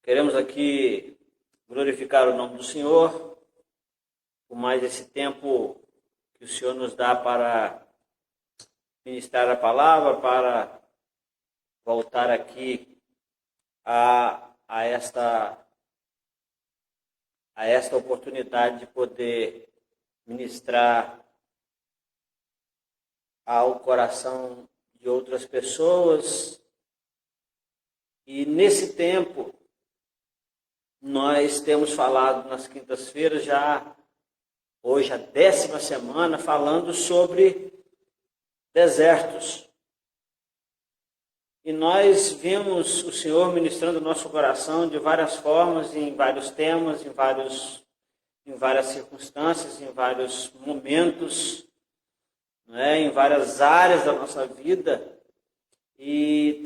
Queremos aqui glorificar o nome do Senhor por mais esse tempo que o Senhor nos dá para ministrar a palavra, para voltar aqui a esta oportunidade de poder ministrar ao coração de outras pessoas. E nesse tempo, nós temos falado nas quintas-feiras, já hoje a 10ª semana, falando sobre desertos. E nós vimos o Senhor ministrando o nosso coração de várias formas, em vários temas, em várias circunstâncias, em vários momentos, em várias áreas da nossa vida, e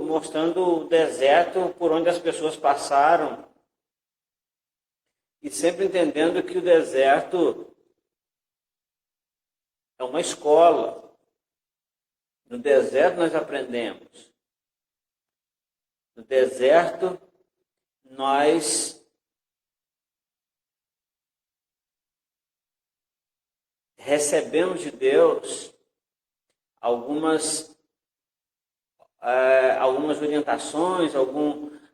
mostrando o deserto por onde as pessoas passaram, e sempre entendendo que o deserto é uma escola. No deserto nós aprendemos. No deserto nós recebemos de Deus algumas orientações,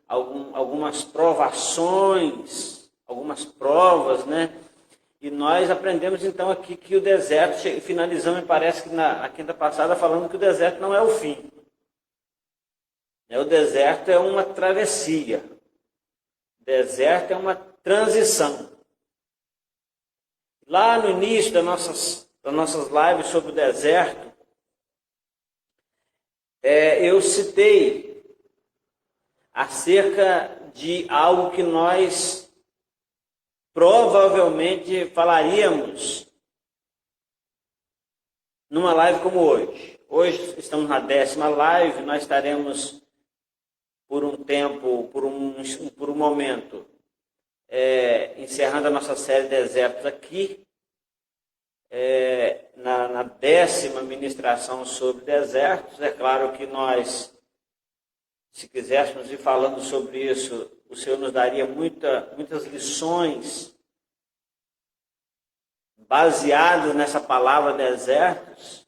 algumas provações, algumas provas, né? E nós aprendemos então aqui que o deserto, finalizamos, me parece que na quinta passada, falando que o deserto não é o fim. O deserto é uma travessia. O deserto é uma transição. Lá no início das nossas lives sobre o deserto, eu citei acerca de algo que nós provavelmente falaríamos numa live como hoje. Hoje estamos na 10ª live, nós estaremos por um tempo, por um momento, encerrando a nossa série Desertos aqui, na 10ª ministração sobre desertos. É claro que nós, se quiséssemos ir falando sobre isso, o Senhor nos daria muitas lições baseadas nessa palavra desertos,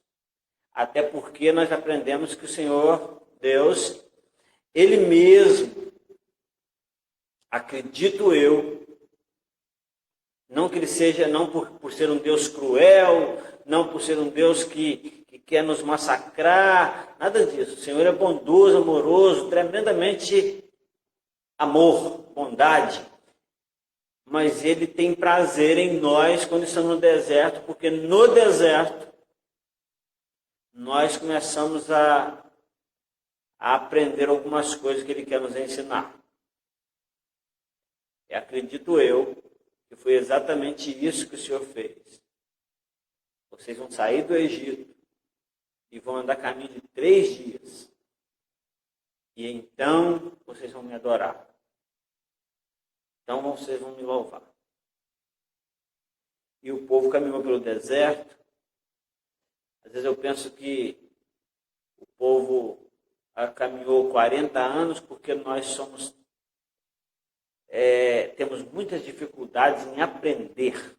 até porque nós aprendemos que o Senhor, Deus, Ele mesmo, acredito eu, não que Ele seja, não por ser um Deus cruel, não por ser um Deus que quer nos massacrar, nada disso. O Senhor é bondoso, amoroso, tremendamente amor, bondade, mas Ele tem prazer em nós quando estamos no deserto, porque no deserto nós começamos a aprender algumas coisas que Ele quer nos ensinar. E acredito eu que foi exatamente isso que o Senhor fez. Vocês vão sair do Egito e vão andar caminho de 3 dias. E então vocês vão me adorar. Então vocês vão me louvar. E o povo caminhou pelo deserto. Às vezes eu penso que o povo caminhou 40 anos porque nós temos muitas dificuldades em aprender.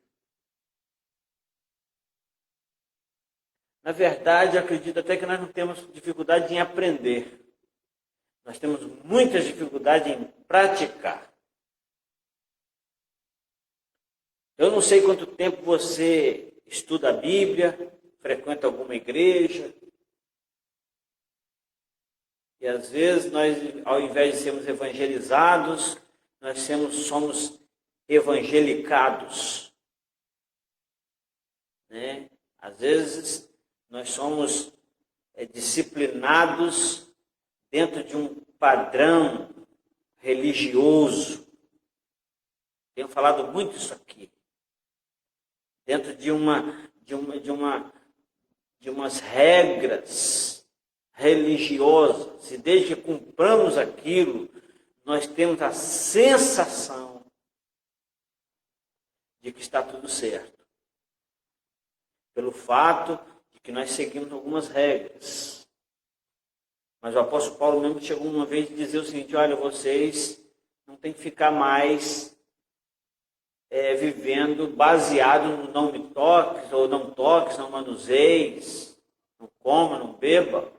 Na verdade, acredito até que nós não temos dificuldade em aprender. Nós temos muitas dificuldades em praticar. Eu não sei quanto tempo você estuda a Bíblia, frequenta alguma igreja. E às vezes nós, ao invés de sermos evangelizados, nós somos evangelicados. Né? Às vezes nós somos disciplinados dentro de um padrão religioso. Tenho falado muito isso aqui. Dentro de umas regras religiosas. E desde que cumpramos aquilo, nós temos a sensação de que está tudo certo. Pelo fato de que nós seguimos algumas regras. Mas o apóstolo Paulo mesmo chegou uma vez a dizer o seguinte: olha, vocês tem que ficar mais vivendo baseado no não me toques, ou não toques, não manuseis, não coma, não beba.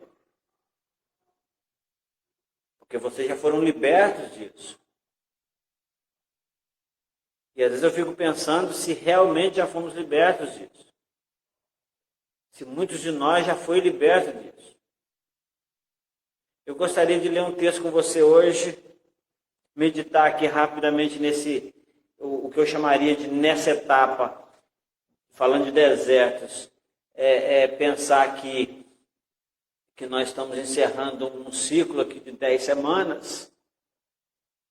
Porque vocês já foram libertos disso. E às vezes eu fico pensando se realmente já fomos libertos disso. Se muitos de nós já foi libertos disso. Eu gostaria de ler um texto com você hoje, meditar aqui rapidamente o que eu chamaria de nessa etapa, falando de desertos, pensar que nós estamos encerrando um ciclo aqui de 10 semanas.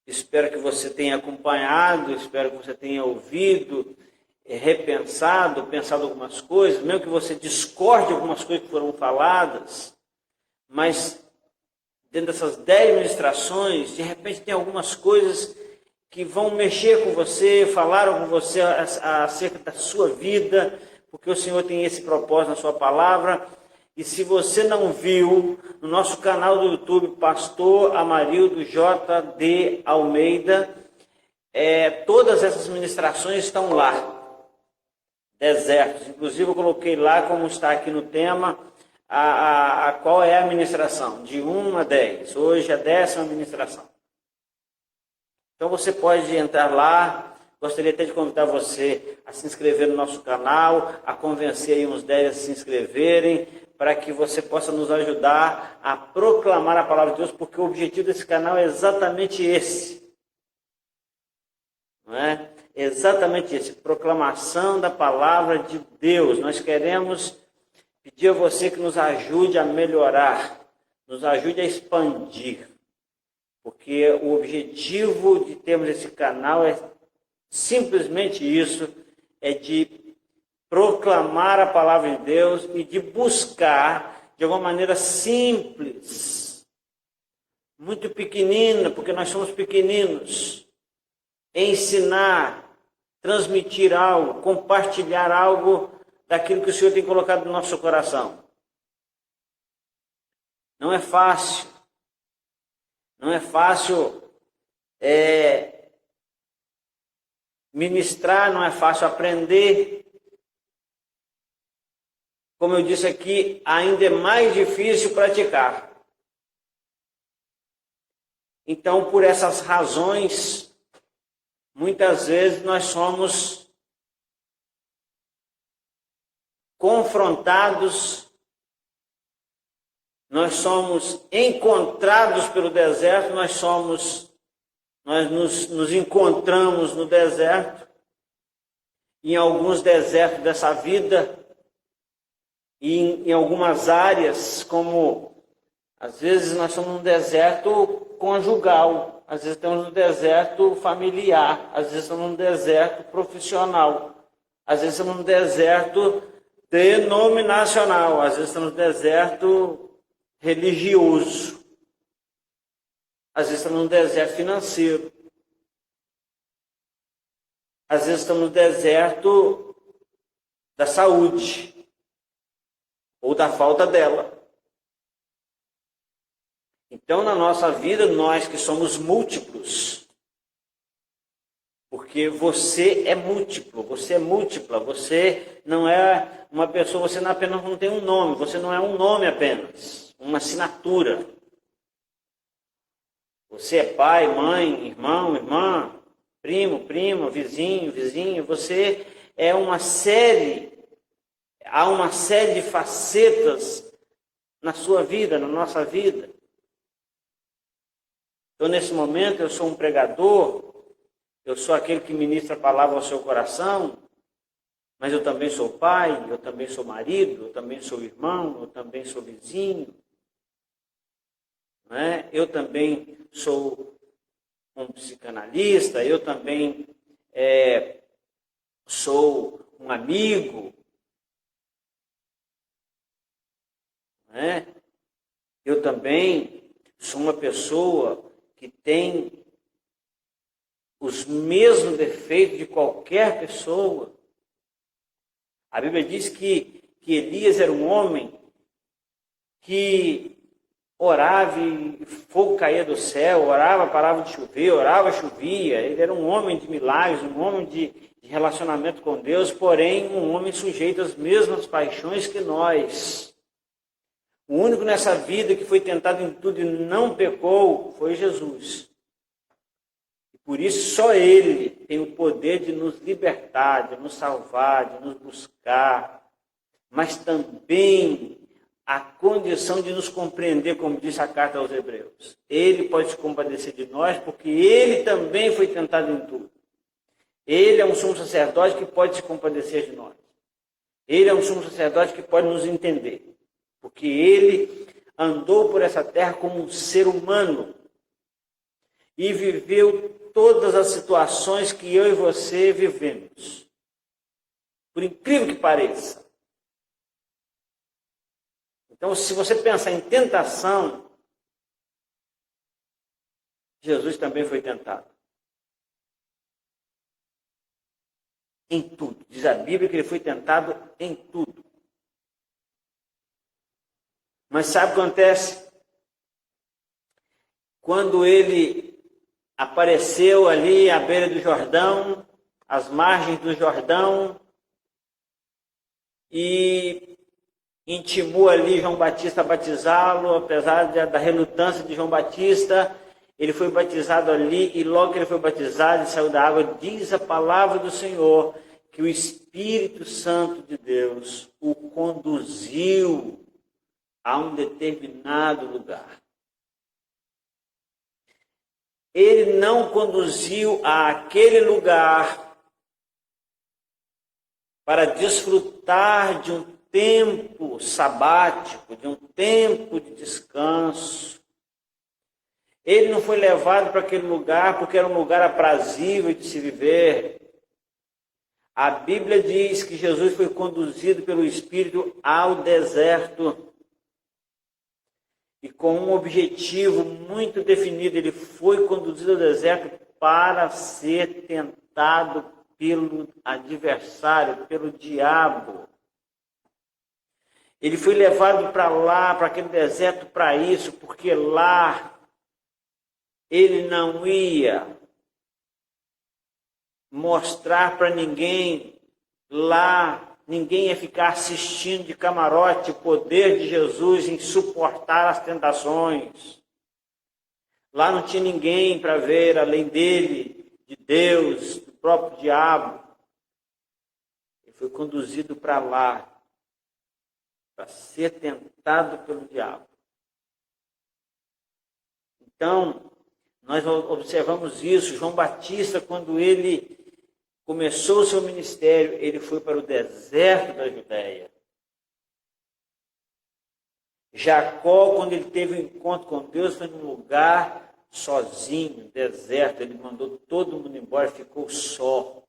Espero que você tenha acompanhado, espero que você tenha ouvido, repensado, pensado algumas coisas, mesmo que você discorde de algumas coisas que foram faladas, mas dentro dessas 10 ministrações, de repente tem algumas coisas que vão mexer com você, falaram com você acerca da sua vida, porque o Senhor tem esse propósito na sua palavra. E se você não viu, no nosso canal do YouTube, Pastor Amarildo J.D. Almeida, todas essas ministrações estão lá. Desertos. Inclusive eu coloquei lá, como está aqui no tema, qual é a ministração, de 1 a 10. Hoje é a 10ª ministração. Então você pode entrar lá. Gostaria até de convidar você a se inscrever no nosso canal, a convencer aí uns 10 a se inscreverem, para que você possa nos ajudar a proclamar a palavra de Deus, porque o objetivo desse canal é exatamente esse. Não é? Exatamente esse, proclamação da palavra de Deus. Nós queremos pedir a você que nos ajude a melhorar, nos ajude a expandir, porque o objetivo de termos esse canal é simplesmente isso, é de proclamar a palavra de Deus e de buscar, de alguma maneira simples, muito pequenina, porque nós somos pequeninos, ensinar, transmitir algo, compartilhar algo daquilo que o Senhor tem colocado no nosso coração. Não é fácil. Não é fácil ministrar, não é fácil aprender. Como eu disse aqui, ainda é mais difícil praticar. Então, por essas razões, muitas vezes nós somos confrontados, nós somos encontrados pelo deserto, nós nos encontramos no deserto, em alguns desertos dessa vida, e em algumas áreas, como às vezes nós somos num deserto conjugal, às vezes estamos no deserto familiar, às vezes estamos no deserto profissional, às vezes estamos no deserto denominacional, às vezes estamos no deserto religioso, às vezes estamos no deserto financeiro, às vezes estamos no deserto da saúde, ou da falta dela. Então, na nossa vida, nós que somos múltiplos, porque você é múltiplo, você é múltipla, você não é uma pessoa, você não tem um nome, você não é um nome apenas, uma assinatura. Você é pai, mãe, irmão, irmã, primo, prima, vizinho, vizinha, você é uma série. Há uma série de facetas na sua vida, na nossa vida. Então, nesse momento, eu sou um pregador, eu sou aquele que ministra a palavra ao seu coração, mas eu também sou pai, eu também sou marido, eu também sou irmão, eu também sou vizinho. Não é? Eu também sou um psicanalista, eu também sou um amigo. Eu também sou uma pessoa que tem os mesmos defeitos de qualquer pessoa. A Bíblia diz que Elias era um homem que orava e fogo caía do céu, orava, parava de chover, orava, chovia. Ele era um homem de milagres, um homem de relacionamento com Deus, porém um homem sujeito às mesmas paixões que nós. O único nessa vida que foi tentado em tudo e não pecou foi Jesus. E por isso só Ele tem o poder de nos libertar, de nos salvar, de nos buscar, mas também a condição de nos compreender, como diz a carta aos Hebreus. Ele pode se compadecer de nós, porque Ele também foi tentado em tudo. Ele é um sumo sacerdote que pode se compadecer de nós. Ele é um sumo sacerdote que pode nos entender, porque Ele andou por essa terra como um ser humano e viveu todas as situações que eu e você vivemos. Por incrível que pareça. Então, se você pensar em tentação, Jesus também foi tentado. Em tudo. Diz a Bíblia que ele foi tentado em tudo. Mas sabe o que acontece? Quando ele apareceu ali à beira do Jordão, às margens do Jordão, e intimou ali João Batista a batizá-lo, apesar da relutância de João Batista, ele foi batizado ali, e logo que ele foi batizado e saiu da água, diz a palavra do Senhor, que o Espírito Santo de Deus o conduziu a um determinado lugar. Ele não conduziu àquele lugar para desfrutar de um tempo sabático, de um tempo de descanso. Ele não foi levado para aquele lugar porque era um lugar aprazível de se viver. A Bíblia diz que Jesus foi conduzido pelo Espírito ao deserto. E com um objetivo muito definido, ele foi conduzido ao deserto para ser tentado pelo adversário, pelo diabo. Ele foi levado para lá, para aquele deserto, para isso, porque lá ele não ia mostrar para ninguém, lá ninguém ia ficar assistindo de camarote o poder de Jesus em suportar as tentações. Lá não tinha ninguém para ver além dele, de Deus, do próprio diabo. Ele foi conduzido para lá, para ser tentado pelo diabo. Então, nós observamos isso. João Batista, quando ele começou o seu ministério, ele foi para o deserto da Judéia. Jacó, quando ele teve um encontro com Deus, foi num lugar sozinho, deserto. Ele mandou todo mundo embora, ficou só.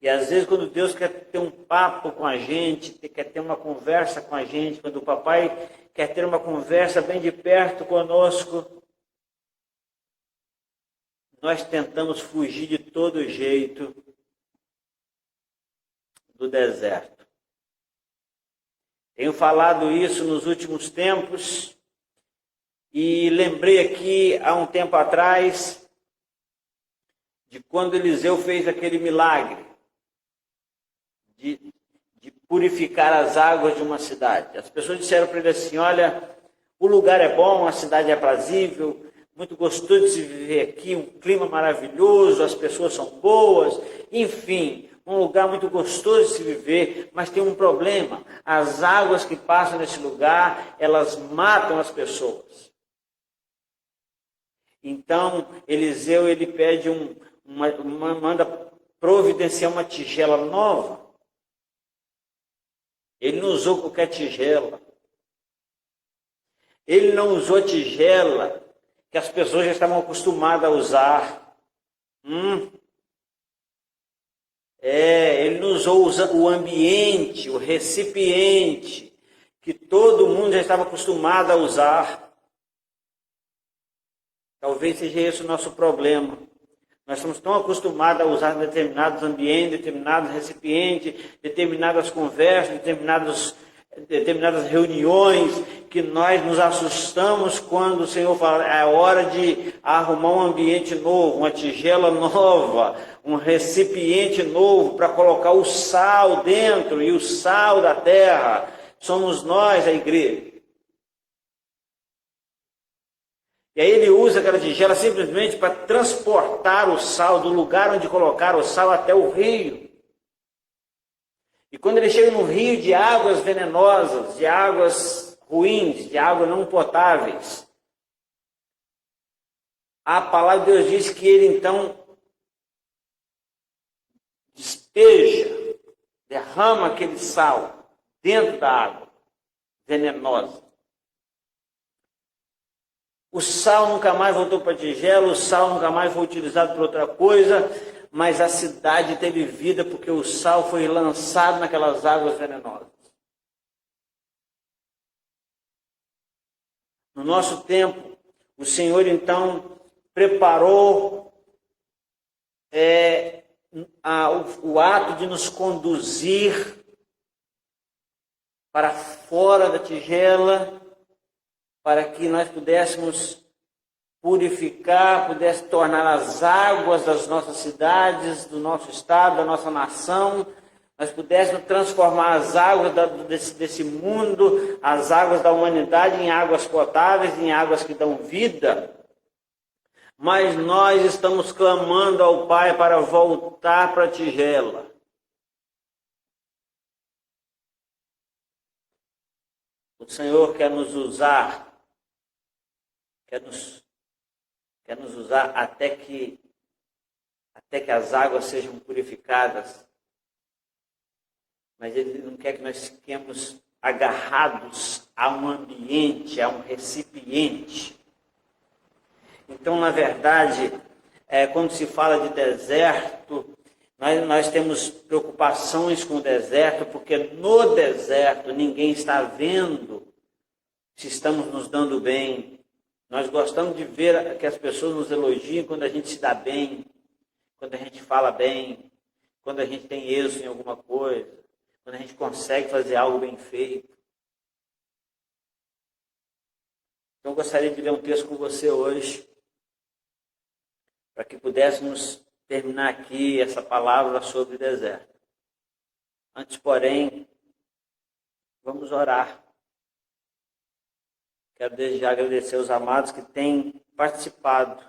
E às vezes, quando Deus quer ter um papo com a gente, quer ter uma conversa com a gente, quando o papai quer ter uma conversa bem de perto conosco, nós tentamos fugir de todo jeito do deserto. Tenho falado isso nos últimos tempos e lembrei aqui, há um tempo atrás, de quando Eliseu fez aquele milagre de purificar as águas de uma cidade. As pessoas disseram para ele assim, olha, o lugar é bom, a cidade é aprazível, muito gostoso de se viver aqui, um clima maravilhoso, as pessoas são boas, enfim, um lugar muito gostoso de se viver, mas tem um problema, as águas que passam nesse lugar, elas matam as pessoas. Então, Eliseu, ele pede manda providenciar uma tigela nova. Ele não usou qualquer tigela. Ele não usou tigela que as pessoas já estavam acostumadas a usar. Ele não usou o ambiente, o recipiente, que todo mundo já estava acostumado a usar. Talvez seja esse o nosso problema. Nós estamos tão acostumados a usar determinados ambientes, determinados recipientes, determinadas conversas, determinados determinadas reuniões, que nós nos assustamos quando o Senhor fala, é hora de arrumar um ambiente novo, uma tigela nova, um recipiente novo para colocar o sal dentro, e o sal da terra somos nós, a igreja. E aí ele usa aquela tigela simplesmente para transportar o sal do lugar onde colocaram o sal até o rio. E quando ele chega no rio de águas venenosas, de águas ruins, de águas não potáveis, a palavra de Deus diz que ele então despeja, derrama aquele sal dentro da água venenosa. O sal nunca mais voltou para a tigela, o sal nunca mais foi utilizado para outra coisa, mas a cidade teve vida porque o sal foi lançado naquelas águas venenosas. No nosso tempo, o Senhor então preparou o ato de nos conduzir para fora da tigela, para que nós pudéssemos purificar, pudesse tornar as águas das nossas cidades, do nosso estado, da nossa nação, nós pudéssemos transformar as águas desse mundo, as águas da humanidade em águas potáveis, em águas que dão vida. Mas nós estamos clamando ao Pai para voltar para a tigela. O Senhor quer nos usar, quer nos usar até que as águas sejam purificadas. Mas Ele não quer que nós fiquemos agarrados a um ambiente, a um recipiente. Então, na verdade, quando se fala de deserto, nós temos preocupações com o deserto, porque no deserto ninguém está vendo se estamos nos dando bem. Nós gostamos de ver que as pessoas nos elogiam quando a gente se dá bem, quando a gente fala bem, quando a gente tem êxito em alguma coisa, quando a gente consegue fazer algo bem feito. Então, eu gostaria de ler um texto com você hoje, para que pudéssemos terminar aqui essa palavra sobre o deserto. Antes, porém, vamos orar. Quero desde já agradecer aos amados que têm participado,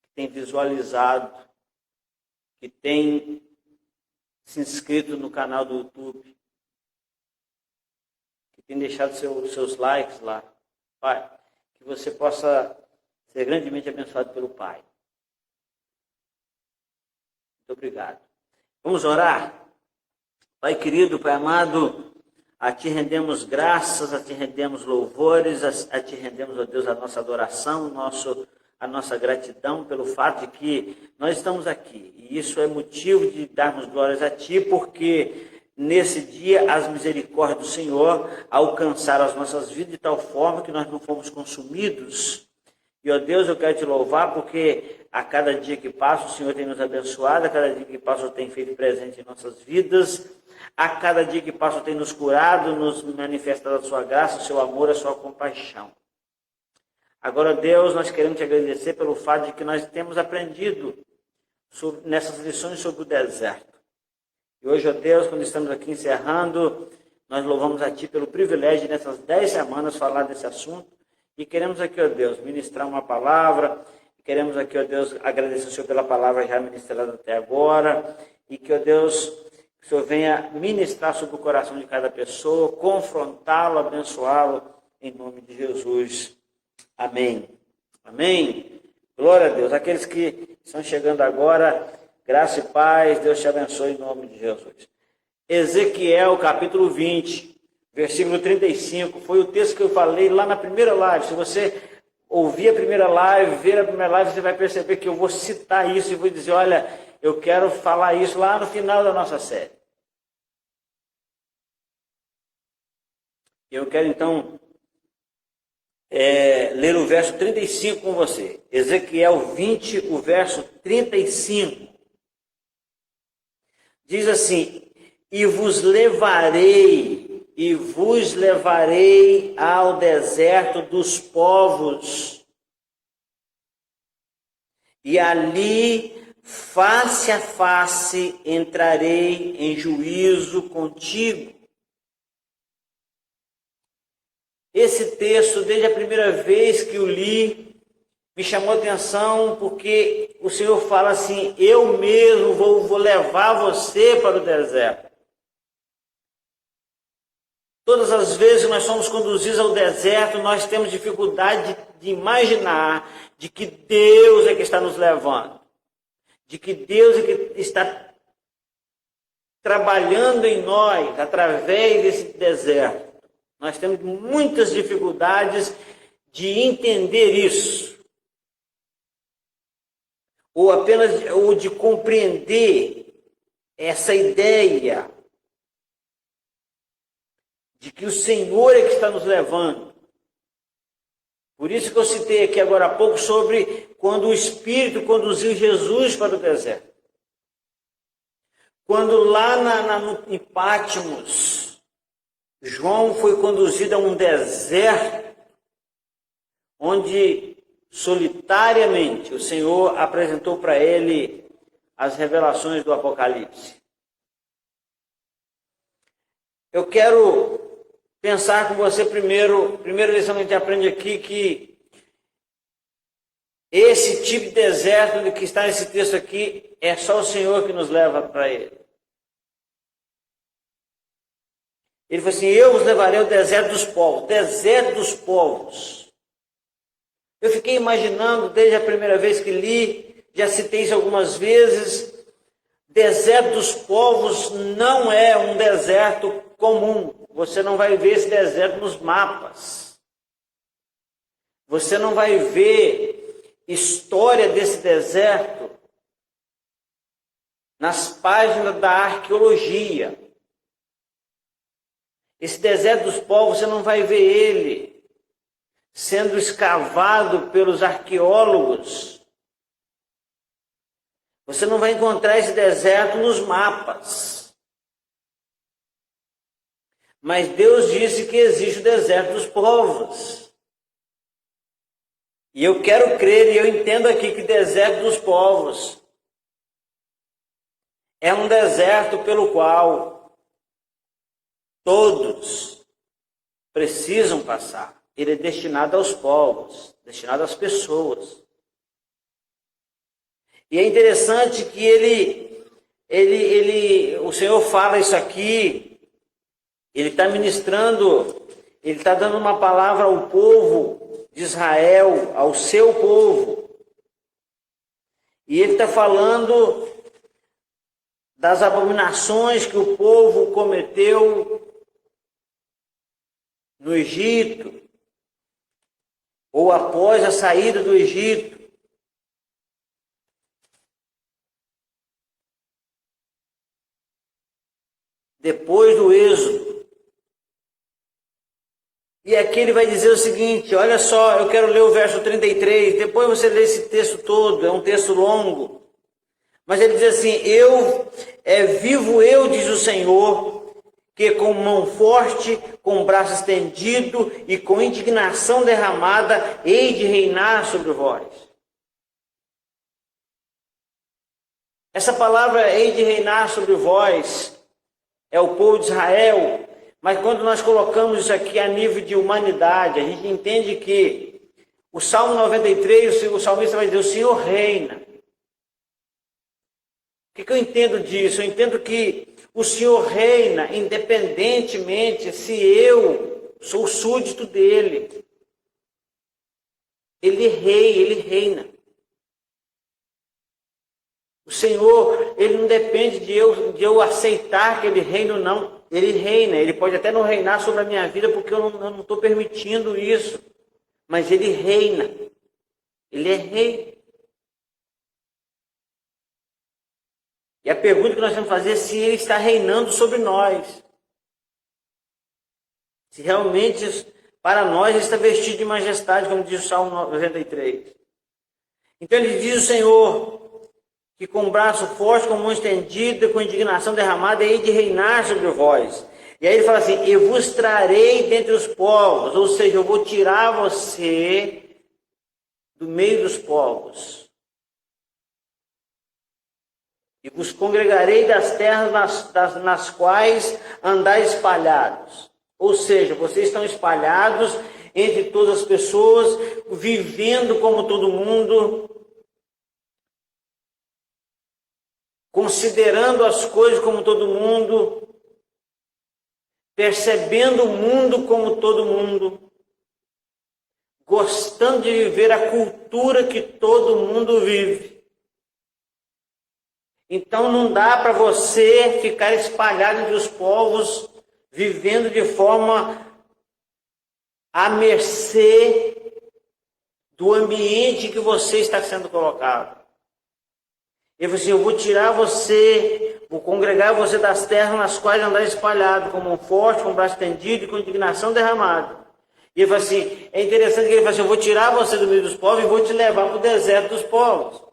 que têm visualizado, que têm se inscrito no canal do YouTube, que têm deixado seus likes lá. Pai, que você possa ser grandemente abençoado pelo Pai. Muito obrigado. Vamos orar? Pai querido, Pai amado, a Ti rendemos graças, a Ti rendemos louvores, a Ti rendemos, ó Deus, a nossa adoração, a nossa gratidão pelo fato de que nós estamos aqui. E isso é motivo de darmos glórias a Ti, porque nesse dia as misericórdias do Senhor alcançaram as nossas vidas de tal forma que nós não fomos consumidos. E, ó Deus, eu quero Te louvar porque a cada dia que passa o Senhor tem nos abençoado, a cada dia que passa o Senhor tem feito presente em nossas vidas, a cada dia que passa o Senhor tem nos curado, nos manifestado a Sua graça, o Seu amor, a Sua compaixão. Agora, Deus, nós queremos Te agradecer pelo fato de que nós temos aprendido nessas lições sobre o deserto. E hoje, ó Deus, quando estamos aqui encerrando, nós louvamos a Ti pelo privilégio de nessas 10 semanas falar desse assunto. E queremos aqui, ó Deus, ministrar uma palavra. Queremos aqui, ó Deus, agradecer ao Senhor pela palavra já ministrada até agora. E que, ó Deus, que o Senhor venha ministrar sobre o coração de cada pessoa, confrontá-lo, abençoá-lo, em nome de Jesus. Amém. Amém. Glória a Deus. Aqueles que estão chegando agora, graça e paz, Deus te abençoe em nome de Jesus. Ezequiel, capítulo 20, versículo 35, foi o texto que eu falei lá na primeira live. Se você ouvir a primeira live, ver a primeira live, você vai perceber que eu vou citar isso e vou dizer, olha, eu quero falar isso lá no final da nossa série. Eu quero então ler o verso 35 com você. Ezequiel 20, o verso 35. Diz assim, e vos levarei e vos levarei ao deserto dos povos, e ali, face a face, entrarei em juízo contigo. Esse texto, desde a primeira vez que o li, me chamou a atenção, porque o Senhor fala assim: eu mesmo vou levar você para o deserto. Todas as vezes que nós somos conduzidos ao deserto, nós temos dificuldade de imaginar de que Deus é que está nos levando, de que Deus é que está trabalhando em nós através desse deserto. Nós temos muitas dificuldades de entender isso, ou de compreender essa ideia de que o Senhor é que está nos levando. Por isso que eu citei aqui agora há pouco sobre quando o Espírito conduziu Jesus para o deserto. Quando lá em Patmos, João foi conduzido a um deserto, onde solitariamente o Senhor apresentou para ele as revelações do Apocalipse. Eu quero pensar com você primeira lição que a gente aprende aqui, que esse tipo de deserto que está nesse texto aqui, é só o Senhor que nos leva para ele. Ele falou assim: eu vos levarei ao deserto dos povos. Deserto dos povos. Eu fiquei imaginando, desde a primeira vez que li, já citei isso algumas vezes, deserto dos povos não é um deserto comum. Você não vai ver esse deserto nos mapas. Você não vai ver história desse deserto nas páginas da arqueologia. Esse deserto dos povos, você não vai ver ele sendo escavado pelos arqueólogos. Você não vai encontrar esse deserto nos mapas. Mas Deus disse que existe o deserto dos povos. E eu quero crer, e eu entendo aqui que o deserto dos povos é um deserto pelo qual todos precisam passar. Ele é destinado aos povos, destinado às pessoas. E é interessante que o Senhor fala isso aqui, ele está ministrando, ele está dando uma palavra ao povo de Israel, ao seu povo. E ele está falando das abominações que o povo cometeu no Egito, ou após a saída do Egito. Depois do êxodo. E aqui ele vai dizer o seguinte, olha só, eu quero ler o verso 33, depois você lê esse texto todo, é um texto longo. Mas ele diz assim: vivo eu, diz o Senhor, que com mão forte, com braço estendido e com indignação derramada, hei de reinar sobre vós. Essa palavra hei de reinar sobre vós é o povo de Israel, mas quando nós colocamos isso aqui a nível de humanidade, a gente entende que o Salmo 93, o salmista vai dizer: o Senhor reina. O que eu entendo disso? Eu entendo que o Senhor reina independentemente se eu sou súdito dele. Ele reina. O Senhor, ele não depende de eu aceitar que ele reina ou não. Ele reina, ele pode até não reinar sobre a minha vida porque eu não estou permitindo isso. Mas ele reina. Ele é rei. E a pergunta que nós temos que fazer é se ele está reinando sobre nós. Se realmente para nós ele está vestido de majestade, como diz o Salmo 93. Então ele diz o Senhor que com braço forte, com mão estendida, com indignação derramada, hei de reinar sobre vós. E aí ele fala assim, eu vos trarei dentre os povos, ou seja, eu vou tirar você do meio dos povos. E vos congregarei das terras nas quais andais espalhados. Ou seja, vocês estão espalhados entre todas as pessoas, vivendo como todo mundo, considerando as coisas como todo mundo, percebendo o mundo como todo mundo, gostando de viver a cultura que todo mundo vive. Então não dá para você ficar espalhado entre os povos, vivendo de forma à mercê do ambiente que você está sendo colocado. Ele falou assim, eu vou tirar você, vou congregar você das terras nas quais andar espalhado, como um forte, com o braço estendido e com indignação derramada. E ele falou assim, é interessante que ele falou assim, eu vou tirar você do meio dos povos e vou te levar para o deserto dos povos.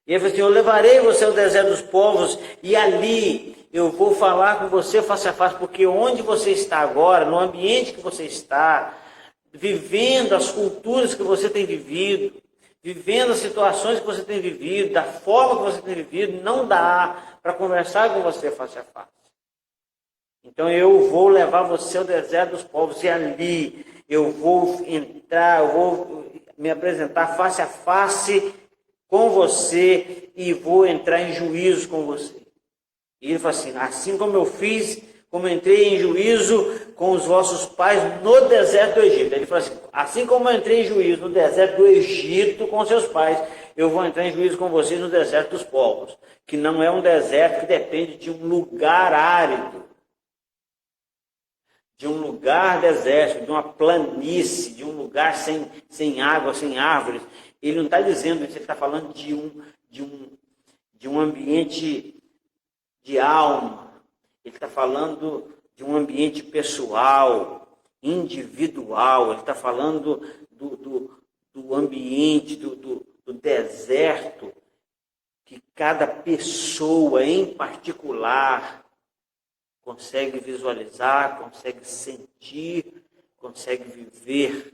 E ele falou assim, eu levarei você ao deserto dos povos e ali eu vou falar com você face a face, porque onde você está agora, no ambiente que você está, vivendo as culturas que você tem vivido, vivendo as situações que você tem vivido, da forma que você tem vivido, não dá para conversar com você face a face. Então eu vou levar você ao deserto dos povos e ali eu vou entrar, eu vou me apresentar face a face com você e vou entrar em juízo com você. E ele fala assim, assim como eu fiz, como eu entrei em juízo com os vossos pais no deserto do Egito. Ele fala assim como eu entrei em juízo no deserto do Egito com seus pais, eu vou entrar em juízo com vocês no deserto dos povos, que não é um deserto que depende de um lugar árido, de um lugar desértico, de uma planície, de um lugar sem água, sem árvores. Ele não está dizendo isso, ele está falando de um ambiente de alma. Ele está falando de um ambiente pessoal, individual. Ele está falando do ambiente, do deserto, que cada pessoa em particular consegue visualizar, consegue sentir, consegue viver.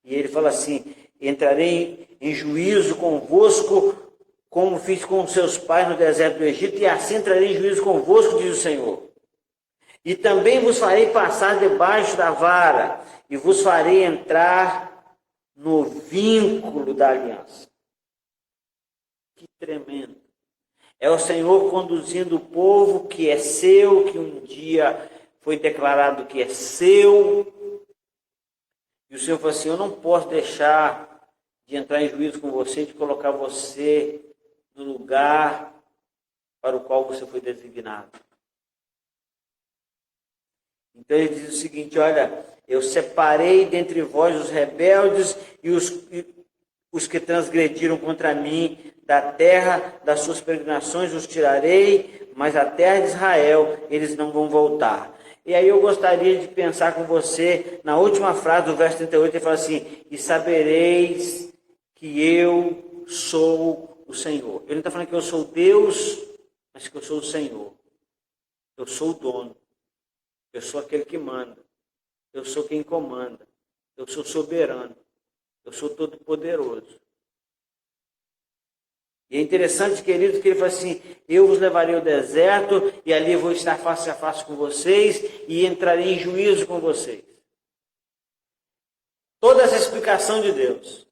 E ele fala assim, entrarei em juízo convosco, como fiz com seus pais no deserto do Egito, e assim entrarei em juízo convosco, diz o Senhor. E também vos farei passar debaixo da vara, e vos farei entrar no vínculo da aliança. Que tremendo. É o Senhor conduzindo o povo que é seu, que um dia foi declarado que é seu. E o Senhor falou assim, eu não posso deixar de entrar em juízo com você, de colocar você no lugar para o qual você foi designado. Então ele diz o seguinte, olha, eu separei dentre vós os rebeldes e os que transgrediram contra mim, da terra das suas peregrinações os tirarei, mas a terra de Israel eles não vão voltar. E aí eu gostaria de pensar com você, na última frase do verso 38, ele fala assim, e sabereis que eu sou o Senhor. Ele não está falando que eu sou Deus, mas que eu sou o Senhor. Eu sou o dono. Eu sou aquele que manda. Eu sou quem comanda. Eu sou soberano. Eu sou todo-poderoso. E é interessante, queridos, que ele fala assim, eu vos levarei ao deserto e ali vou estar face a face com vocês e entrarei em juízo com vocês. Toda essa explicação de Deus.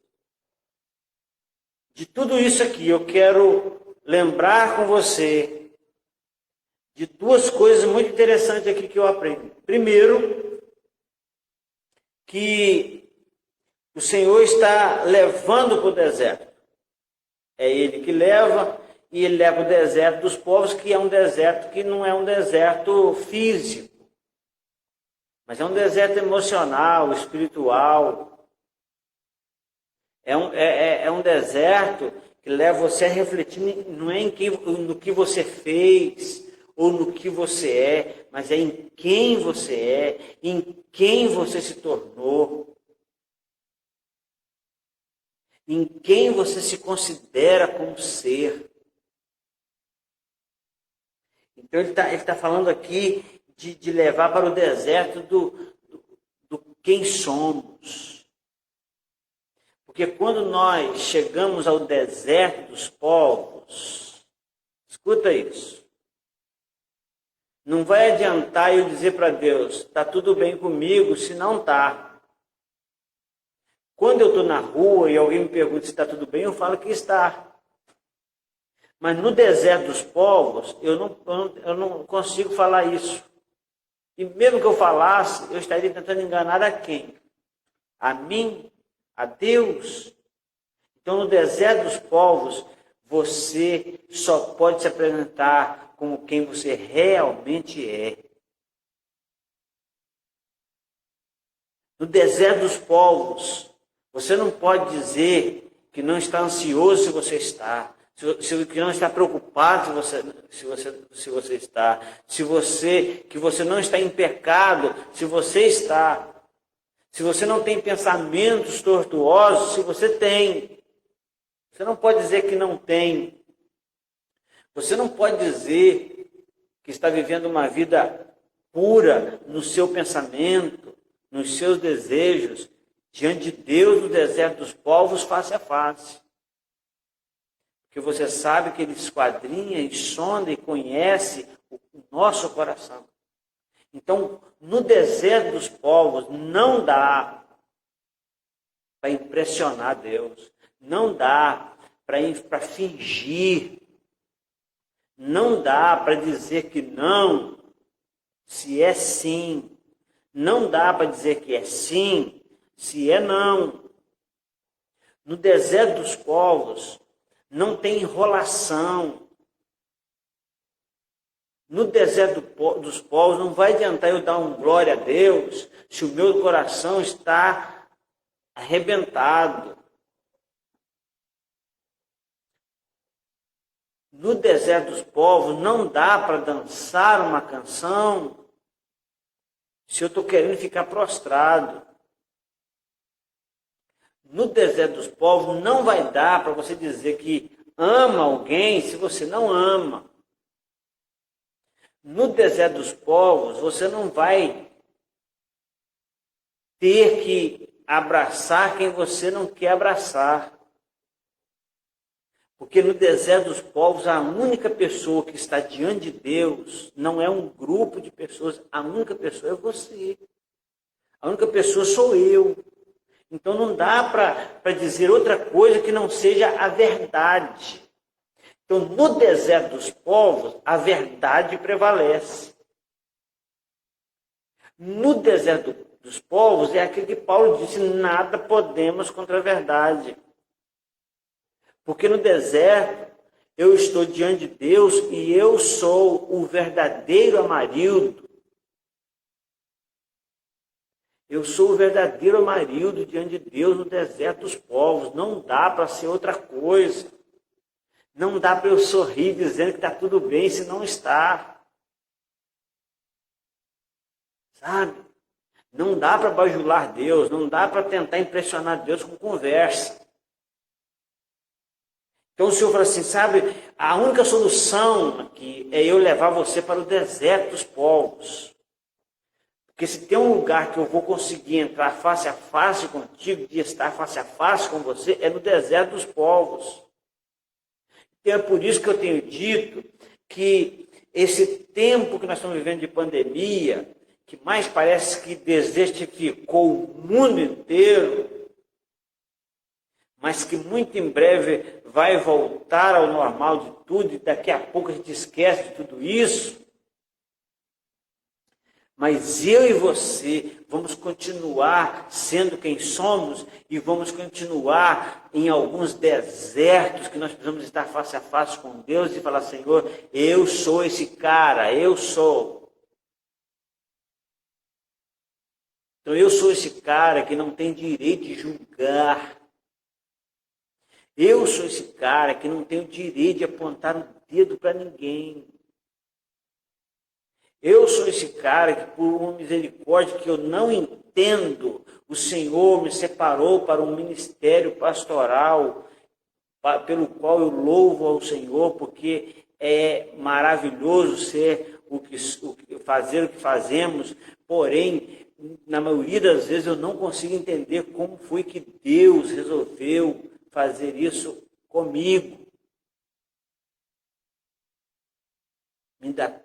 De tudo isso aqui, eu quero lembrar com você de duas coisas muito interessantes aqui que eu aprendo. Primeiro, que o Senhor está levando para o deserto. É Ele que leva, e Ele leva o deserto dos povos, que é um deserto que não é um deserto físico, mas é um deserto emocional, espiritual. É um deserto que leva você a refletir, não é no que você fez, ou no que você é, mas é em quem você é, em quem você se tornou. Em quem você se considera como ser. Então ele tá falando aqui de levar para o deserto do quem somos. Porque quando nós chegamos ao deserto dos povos, escuta isso, não vai adiantar eu dizer para Deus, está tudo bem comigo, se não está. Quando eu estou na rua e alguém me pergunta se está tudo bem, eu falo que está. Mas no deserto dos povos, eu não consigo falar isso. E mesmo que eu falasse, eu estaria tentando enganar a quem? A mim? A Deus? Então, no deserto dos povos, você só pode se apresentar como quem você realmente é. No deserto dos povos, você não pode dizer que não está ansioso se você está, que não está preocupado se você está, que você não está em pecado se você está, se você não tem pensamentos tortuosos se você tem. Você não pode dizer que não tem. Você não pode dizer que está vivendo uma vida pura no seu pensamento, nos seus desejos, diante de Deus no deserto dos povos, face a face. Porque você sabe que Ele esquadrinha e sonda e conhece o nosso coração. Então, no deserto dos povos, não dá para impressionar Deus. Não dá para fingir. Não dá para dizer que não, se é sim. Não dá para dizer que é sim, se é não. No deserto dos povos, não tem enrolação. No deserto dos povos, não vai adiantar eu dar um glória a Deus se o meu coração está arrebentado. No deserto dos povos, não dá para dançar uma canção se eu estou querendo ficar prostrado. No deserto dos povos, não vai dar para você dizer que ama alguém se você não ama. No deserto dos povos, você não vai ter que abraçar quem você não quer abraçar. Porque no deserto dos povos, a única pessoa que está diante de Deus não é um grupo de pessoas, a única pessoa é você. A única pessoa sou eu. Então não dá para dizer outra coisa que não seja a verdade. Então, no deserto dos povos, a verdade prevalece. No deserto dos povos, é aquilo que Paulo disse, nada podemos contra a verdade. Porque no deserto, eu estou diante de Deus e eu sou o verdadeiro Amarildo. Eu sou o verdadeiro Amarildo diante de Deus no deserto dos povos. Não dá para ser outra coisa. Não dá para eu sorrir dizendo que está tudo bem se não está. Sabe? Não dá para bajular Deus, não dá para tentar impressionar Deus com conversa. Então o Senhor fala assim, sabe, a única solução aqui é eu levar você para o deserto dos povos. Porque se tem um lugar que eu vou conseguir entrar face a face contigo, de estar face a face com você, é no deserto dos povos. Então é por isso que eu tenho dito que esse tempo que nós estamos vivendo de pandemia, que mais parece que desestificou o mundo inteiro, mas que muito em breve vai voltar ao normal de tudo, e daqui a pouco a gente esquece de tudo isso. Mas eu e você vamos continuar sendo quem somos e vamos continuar em alguns desertos que nós precisamos estar face a face com Deus e falar, Senhor, eu sou esse cara, eu sou. Então eu sou esse cara que não tem direito de julgar. Eu sou esse cara que não tem o direito de apontar o dedo para ninguém. Eu sou esse cara que, por uma misericórdia que eu não entendo, o Senhor me separou para um ministério pastoral, pelo qual eu louvo ao Senhor, porque é maravilhoso fazer o que fazemos, porém, na maioria das vezes eu não consigo entender como foi que Deus resolveu fazer isso comigo.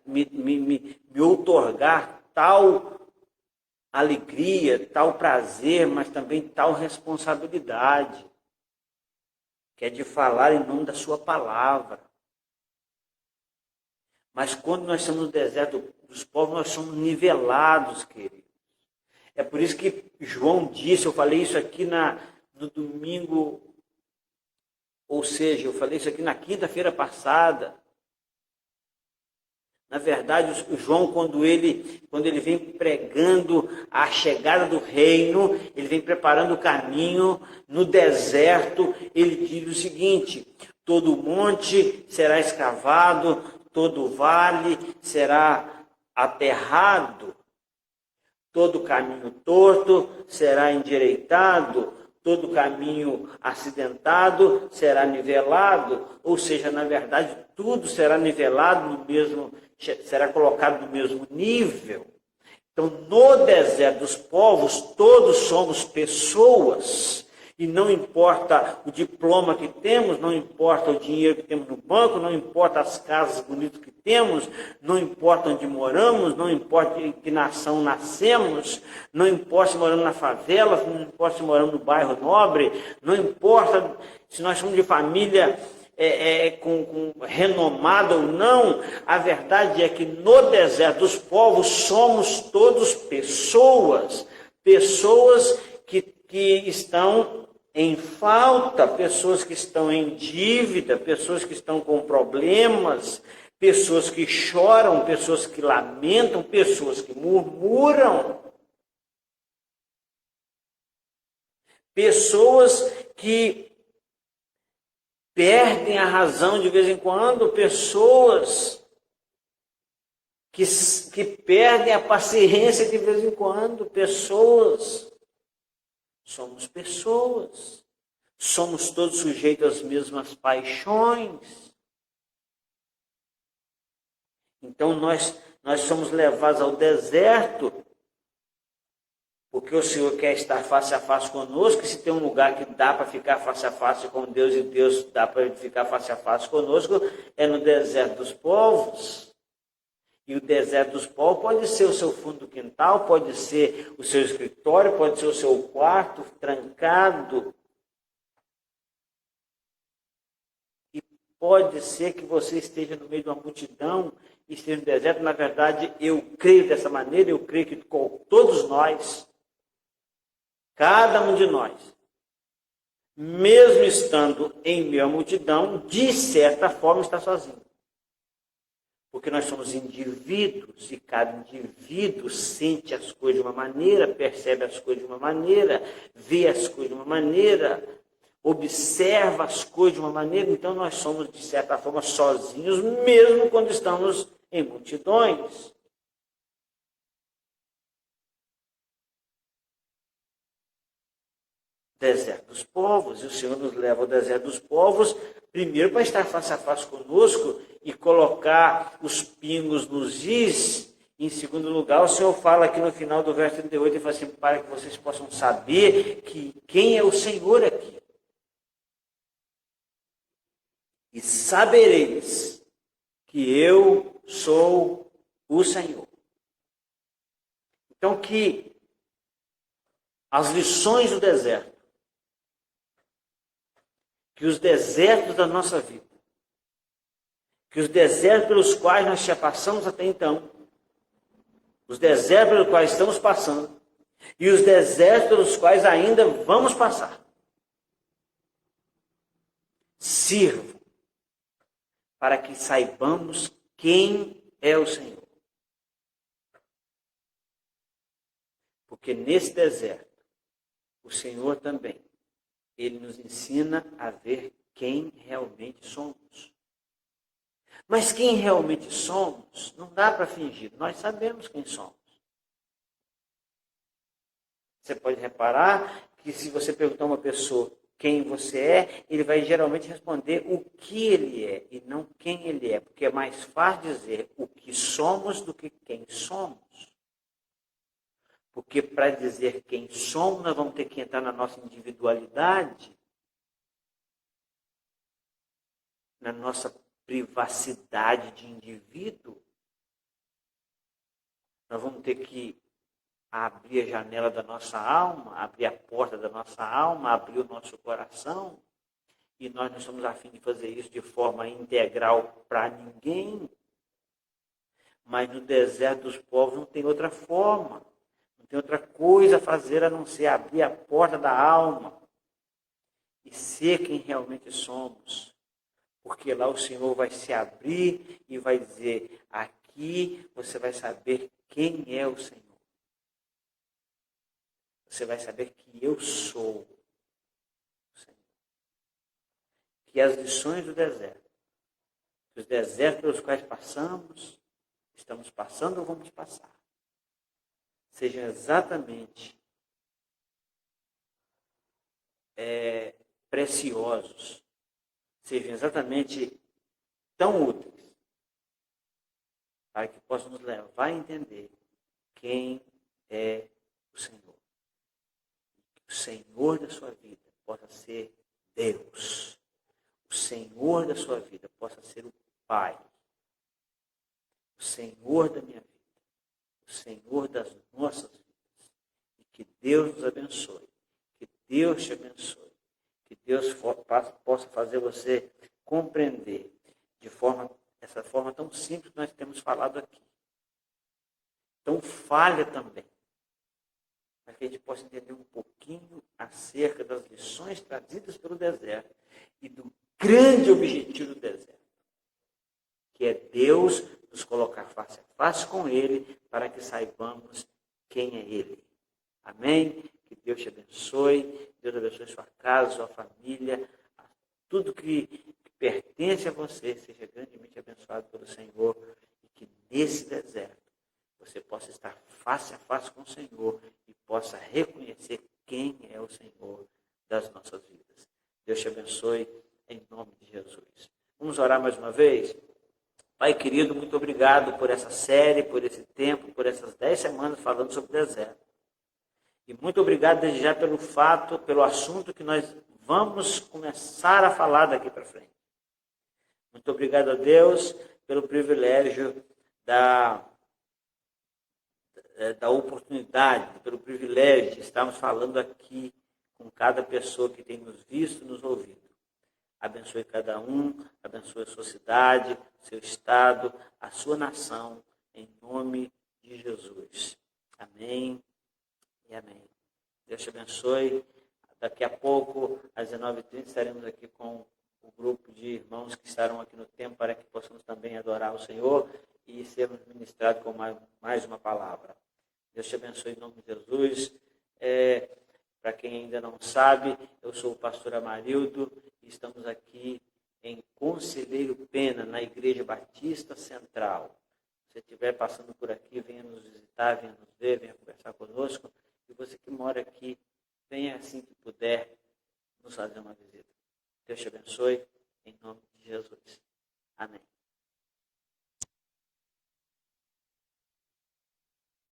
Me outorgar tal alegria, tal prazer, mas também tal responsabilidade, que é de falar em nome da sua palavra. Mas quando nós estamos no deserto dos povos, nós somos nivelados, queridos. É por isso que João disse, eu falei isso aqui no domingo, ou seja, eu falei isso aqui na quinta-feira passada. Na verdade, o João, quando ele vem pregando a chegada do reino, ele vem preparando o caminho no deserto, ele diz o seguinte: todo monte será escavado, todo vale será aterrado, todo caminho torto será endireitado, todo caminho acidentado será nivelado. Ou seja, na verdade, tudo será nivelado será colocado no mesmo nível. Então, no deserto dos povos, todos somos pessoas, e não importa o diploma que temos, não importa o dinheiro que temos no banco, não importa as casas bonitas que temos, não importa onde moramos, não importa em que nação nascemos, não importa se moramos na favela, não importa se moramos no bairro nobre, não importa se nós somos de família renomada ou não. A verdade é que no deserto dos povos somos todos pessoas que estão em falta, pessoas que estão em dívida, pessoas que estão com problemas, pessoas que choram, pessoas que lamentam, pessoas que murmuram, pessoas que perdem a razão de vez em quando, pessoas que perdem a paciência de vez em quando, pessoas. Somos pessoas. Somos todos sujeitos às mesmas paixões. Então nós somos levados ao deserto, porque o Senhor quer estar face a face conosco, e se tem um lugar que dá para ficar face a face com Deus, e Deus dá para ficar face a face conosco, é no deserto dos povos. E o deserto dos povos pode ser o seu fundo do quintal, pode ser o seu escritório, pode ser o seu quarto trancado. E pode ser que você esteja no meio de uma multidão e esteja no deserto. Na verdade, eu creio dessa maneira, eu creio que todos nós, cada um de nós, mesmo estando em meio à multidão, de certa forma está sozinho. Porque nós somos indivíduos e cada indivíduo sente as coisas de uma maneira, percebe as coisas de uma maneira, vê as coisas de uma maneira, observa as coisas de uma maneira. Então nós somos, de certa forma, sozinhos, mesmo quando estamos em multidões. Deserto dos povos, e o Senhor nos leva ao deserto dos povos, primeiro para estar face a face conosco e colocar os pingos nos is. Em segundo lugar, o Senhor fala aqui no final do verso 38, ele fala assim: para que vocês possam saber quem é o Senhor aqui. E sabereis que eu sou o Senhor. Então, que as lições do deserto, que os desertos da nossa vida, que os desertos pelos quais nós já passamos até então, os desertos pelos quais estamos passando, e os desertos pelos quais ainda vamos passar, sirvam para que saibamos quem é o Senhor. Porque nesse deserto, o Senhor também, Ele nos ensina a ver quem realmente somos. Mas quem realmente somos, não dá para fingir. Nós sabemos quem somos. Você pode reparar que se você perguntar a uma pessoa, quem você é, ele vai geralmente responder o que ele é e não quem ele é, porque é mais fácil dizer o que somos do que quem somos. Porque para dizer quem somos, nós vamos ter que entrar na nossa individualidade, na nossa privacidade de indivíduo. Nós vamos ter que abrir a janela da nossa alma, abrir a porta da nossa alma, abrir o nosso coração. E nós não estamos a fim de fazer isso de forma integral para ninguém. Mas no deserto dos povos não tem outra forma. Não tem outra coisa a fazer a não ser abrir a porta da alma e ser quem realmente somos. Porque lá o Senhor vai se abrir e vai dizer, aqui você vai saber quem é o Senhor. Você vai saber que eu sou o Senhor. Que as lições do deserto, os desertos pelos quais passamos, estamos passando ou vamos passar, sejam exatamente preciosos, sejam exatamente tão úteis, para que possam nos levar a entender quem é o Senhor. O Senhor da sua vida possa ser Deus. O Senhor da sua vida possa ser o Pai. O Senhor da minha vida. O Senhor das nossas vidas. E que Deus nos abençoe. Que Deus te abençoe. Que Deus possa fazer você compreender essa forma tão simples que nós temos falado aqui. Tão falha também. Para que a gente possa entender um pouquinho acerca das lições trazidas pelo deserto e do grande objetivo do deserto, que é Deus nos colocar face a face com Ele, para que saibamos quem é Ele. Amém? Que Deus te abençoe, Deus abençoe sua casa, sua família, tudo que pertence a você seja grandemente abençoado pelo Senhor, e que nesse deserto você possa estar face a face com o Senhor e possa reconhecer quem é o Senhor das nossas vidas. Deus te abençoe em nome de Jesus. Vamos orar mais uma vez? Pai querido, muito obrigado por essa série, por esse tempo, por essas 10 semanas falando sobre o deserto. E muito obrigado desde já pelo assunto que nós vamos começar a falar daqui para frente. Muito obrigado a Deus pelo privilégio da oportunidade, pelo privilégio de estarmos falando aqui com cada pessoa que tem nos visto e nos ouvido. Abençoe cada um, abençoe a sua cidade, seu estado, a sua nação, em nome de Jesus. Amém e amém. Deus te abençoe. Daqui a pouco, às 19h30, estaremos aqui com o grupo de irmãos que estarão aqui no templo para que possamos também adorar o Senhor e sermos ministrados com mais uma palavra. Deus te abençoe em nome de Jesus. Para quem ainda não sabe, eu sou o pastor Amarildo e estamos aqui em Conselheiro Pena, na Igreja Batista Central. Se você estiver passando por aqui, venha nos visitar, venha nos ver, venha conversar conosco. E você que mora aqui, venha assim que puder nos fazer uma visita. Deus te abençoe em nome de Jesus. Amém.